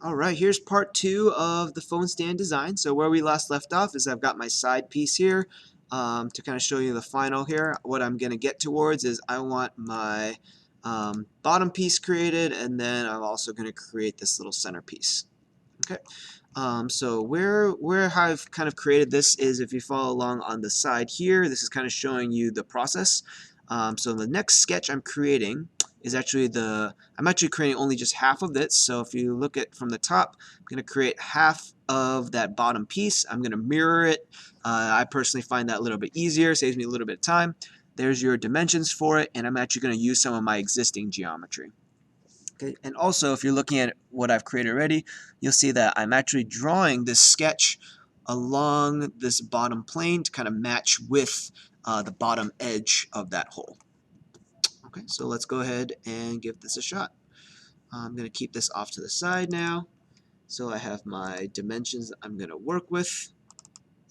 Alright, here's part 2 of the phone stand design. So where we last left off is I've got my side piece here. To kind of show you the final here, what I'm going to get towards is I want my bottom piece created, and then I'm also going to create this little center piece. Okay. So where I've kind of created this is, if you follow along on the side here, this is kind of showing you the process. So the next sketch I'm creating is actually I'm actually creating only just half of this. So if you look at from the top, I'm going to create half of that bottom piece. I'm going to mirror it. I personally find that a little bit easier, saves me a little bit of time. There's your dimensions for it, and I'm actually going to use some of my existing geometry. Okay, and also if you're looking at what I've created already, you'll see that I'm actually drawing this sketch along this bottom plane to kind of match with the bottom edge of that hole. Okay, so let's go ahead and give this a shot. I'm going to keep this off to the side now. So I have my dimensions I'm going to work with.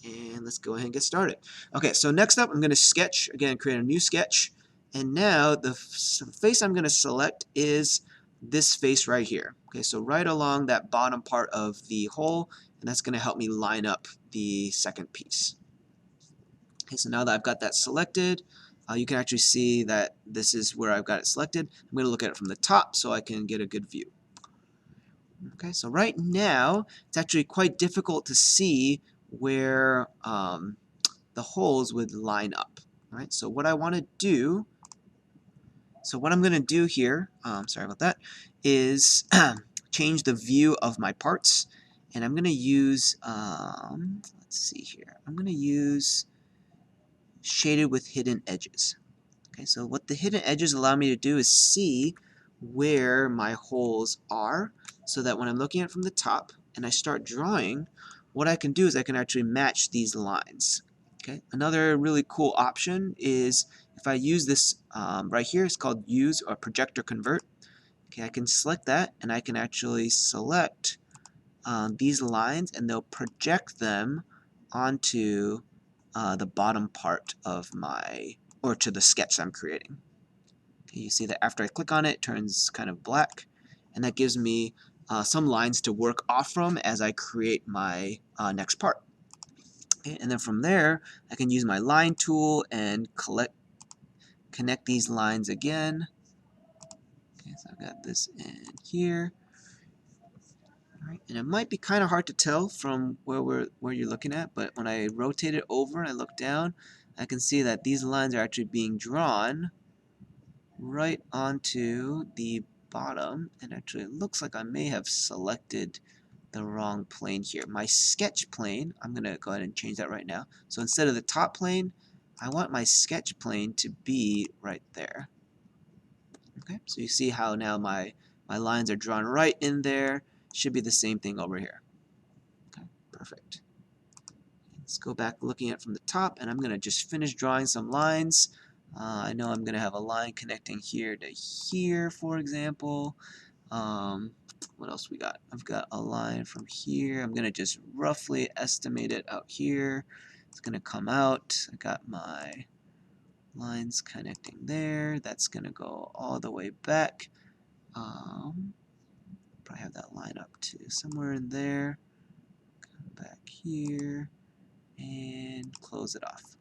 And let's go ahead and get started. Okay, so next up I'm going to sketch, again, create a new sketch. And now the face I'm going to select is this face right here. Okay, so right along that bottom part of the hole, and that's going to help me line up the second piece. Okay, so now that I've got that selected, you can actually see that this is where I've got it selected. I'm going to look at it from the top so I can get a good view. Okay, so right now it's actually quite difficult to see where the holes would line up. All right, so what I want to do, so what I'm going to do here, sorry about that, is change the view of my parts, and I'm going to use, let's see here, I'm going to use shaded with hidden edges. Okay, so what the hidden edges allow me to do is see where my holes are, so that when I'm looking at it from the top and I start drawing, what I can do is I can actually match these lines. Okay, another really cool option is if I use this right here, it's called use or project or convert. Okay, I can select that, and I can actually select these lines, and they'll project them onto the bottom part of or to the sketch I'm creating. Okay, you see that after I click on it, it turns kind of black, and that gives me some lines to work off from as I create my next part. Okay, and then from there, I can use my line tool and connect these lines again. Okay, so I've got this in here. All right, and it might be kind of hard to tell from where you're looking at, but when I rotate it over and I look down, I can see that these lines are actually being drawn right onto the bottom, and actually it looks like I may have selected the wrong plane here. My sketch plane, I'm going to go ahead and change that right now. So instead of the top plane, I want my sketch plane to be right there. Okay, so you see how now my lines are drawn right in there. Should be the same thing over here. Okay, perfect. Let's go back looking at it from the top, and I'm going to just finish drawing some lines. I know I'm going to have a line connecting here to here, for example. What else we got? I've got a line from here. I'm going to just roughly estimate it out here. It's going to come out. I got my lines connecting there. That's going to go all the way back. Probably have that line up to somewhere in there. Come back here and close it off.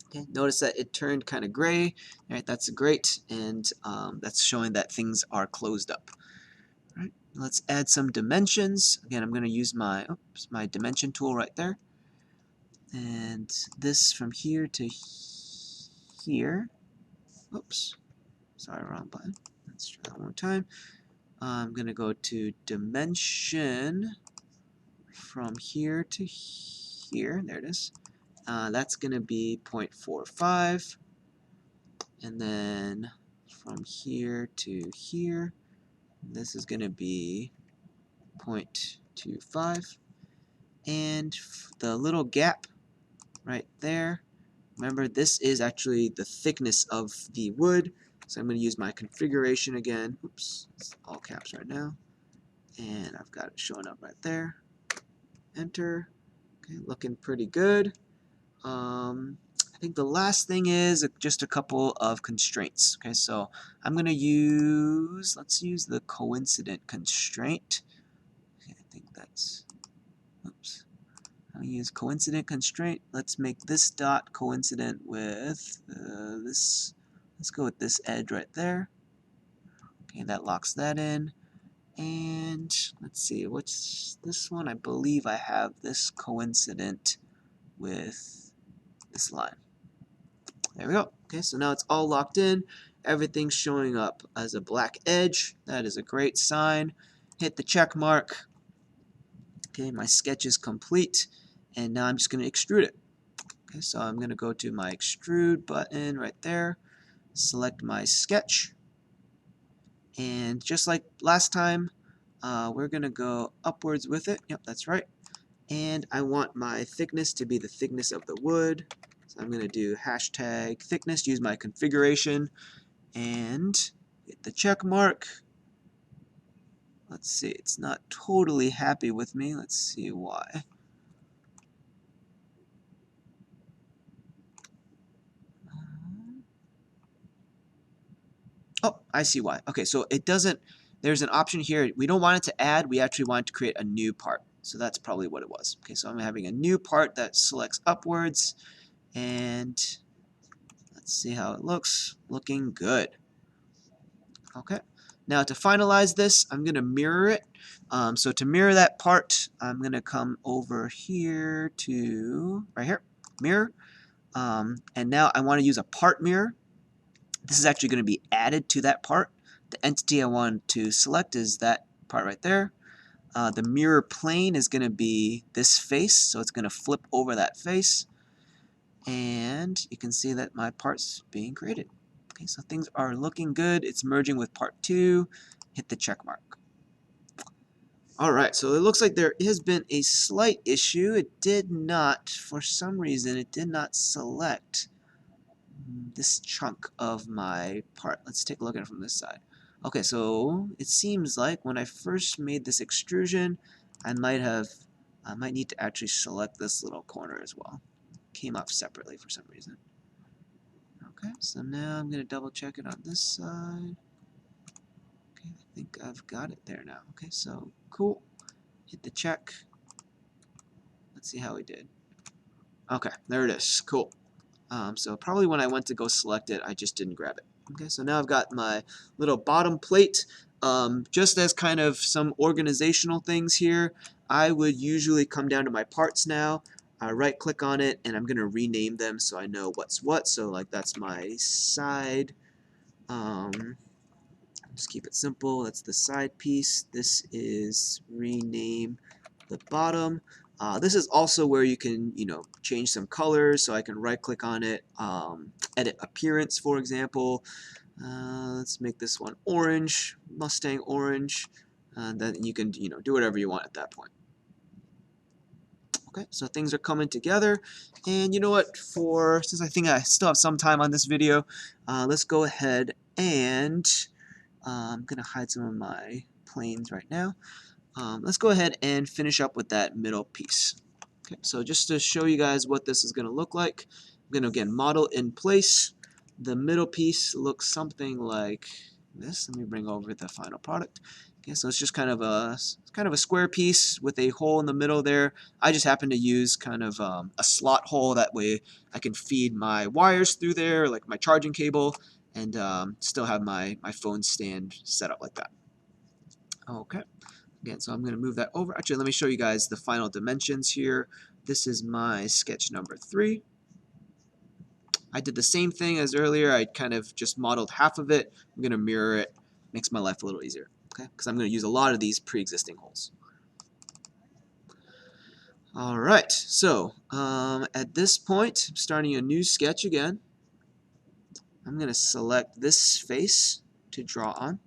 Okay, notice that it turned kind of gray. All right, that's great, and that's showing that things are closed up. All right, let's add some dimensions. Again, I'm going to use my dimension tool right there, and this from here to here. Oops, sorry, wrong button. Let's try that one more time. I'm going to go to dimension from here to here. There it is. That's going to be 0.45, and then from here to here, this is going to be 0.25, and the little gap right there, remember this is actually the thickness of the wood, so I'm going to use my configuration again. Oops, it's all caps right now, and I've got it showing up right there. Enter. Okay, looking pretty good. I think the last thing is just a couple of constraints. Okay, so I'm going to use, let's use the coincident constraint. Okay, I think that's, oops. I'll use coincident constraint. Let's make this dot coincident with this. Let's go with this edge right there. Okay, that locks that in. And let's see, what's this one? I believe I have this coincident with this line. There we go. Okay, so now it's all locked in. Everything's showing up as a black edge. That is a great sign. Hit the check mark. Okay, my sketch is complete. And now I'm just going to extrude it. Okay, so I'm going to go to my extrude button right there. Select my sketch. And just like last time, we're going to go upwards with it. Yep, that's right. And I want my thickness to be the thickness of the wood. So I'm going to do hashtag thickness, use my configuration, and hit the check mark. Let's see, it's not totally happy with me. Let's see why. Oh, I see why. Okay, so it doesn't, there's an option here. We don't want it to add, we actually want it to create a new part. So that's probably what it was. Okay, so I'm having a new part that selects upwards, and let's see how it looks. Looking good. Okay. Now to finalize this, I'm going to mirror it. So to mirror that part, I'm going to come over here to, right here, mirror. And now I want to use a part mirror. This is actually going to be added to that part. The entity I want to select is that part right there. The mirror plane is going to be this face, so it's going to flip over that face. And you can see that my part's being created. Okay, so things are looking good. It's merging with part 2. Hit the check mark. Alright, so it looks like there has been a slight issue. It did not, for some reason, it did not select this chunk of my part. Let's take a look at it from this side. Okay, so it seems like when I first made this extrusion, I might need to actually select this little corner as well. Came up separately for some reason. Okay, so now I'm going to double check it on this side. Okay, I think I've got it there now. Okay, so cool. Hit the check. Let's see how we did. Okay, there it is. Cool. So probably when I went to go select it, I just didn't grab it. Okay, so now I've got my little bottom plate. Just as kind of some organizational things here, I would usually come down to my parts now, right click on it, and I'm going to rename them so I know what's what. So like that's my side. Just keep it simple. That's the side piece. This is rename the bottom. This is also where you can, change some colors. So I can right-click on it, edit appearance, for example. Let's make this one orange, Mustang orange. And then you can, do whatever you want at that point. Okay, so things are coming together. And you know what? Since I think I still have some time on this video, let's go ahead and I'm going to hide some of my planes right now. Let's go ahead and finish up with that middle piece. Okay, so just to show you guys what this is going to look like, I'm going to again model in place. The middle piece looks something like this. Let me bring over the final product. Okay, so it's just kind of a square piece with a hole in the middle there. I just happen to use kind of a slot hole. That way I can feed my wires through there, like my charging cable, and still have my phone stand set up like that. Okay. Again, so I'm going to move that over. Actually, let me show you guys the final dimensions here. This is my sketch number 3. I did the same thing as earlier. I kind of just modeled half of it. I'm going to mirror it. Makes my life a little easier, okay? Because I'm going to use a lot of these pre-existing holes. All right, so at this point, I'm starting a new sketch again. I'm going to select this face to draw on.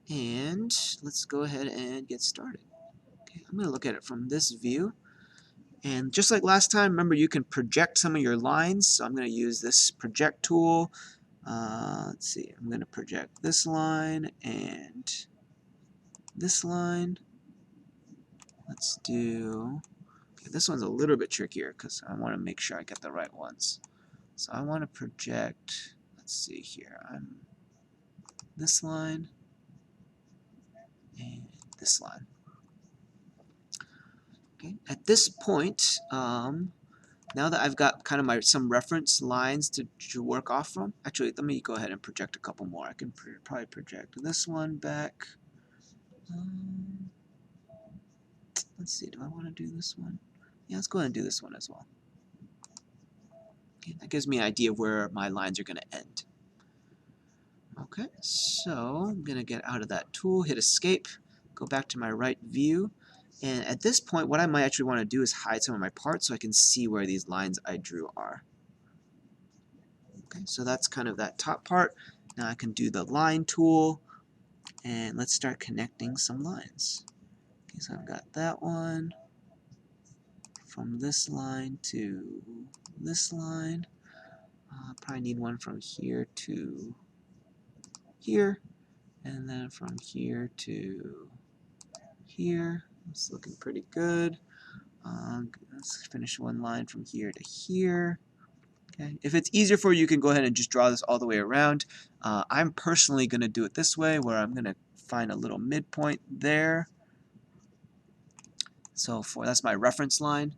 And let's go ahead and get started. Okay, I'm going to look at it from this view. And just like last time, remember you can project some of your lines. So I'm going to use this project tool. Let's see, I'm going to project this line and this line. Let's do, Okay, this one's a little bit trickier because I want to make sure I get the right ones. So I want to project, let's see here, I'm this line and this line. Okay. At this point, now that I've got kind of some reference lines to work off from, actually, let me go ahead and project a couple more. I can probably project this one back. Let's see, do I want to do this one? Yeah, let's go ahead and do this one as well. Okay, that gives me an idea of where my lines are going to end. Okay, so I'm going to get out of that tool, hit escape, go back to my right view, and at this point what I might actually want to do is hide some of my parts so I can see where these lines I drew are. Okay, so that's kind of that top part. Now I can do the line tool, and let's start connecting some lines. Okay, so I've got that one from this line to this line. Probably need one from here to here, and then from here to here. It's looking pretty good. Let's finish one line from here to here. Okay. If it's easier for you, you can go ahead and just draw this all the way around. I'm personally going to do it this way, where I'm going to find a little midpoint there. So that's my reference line.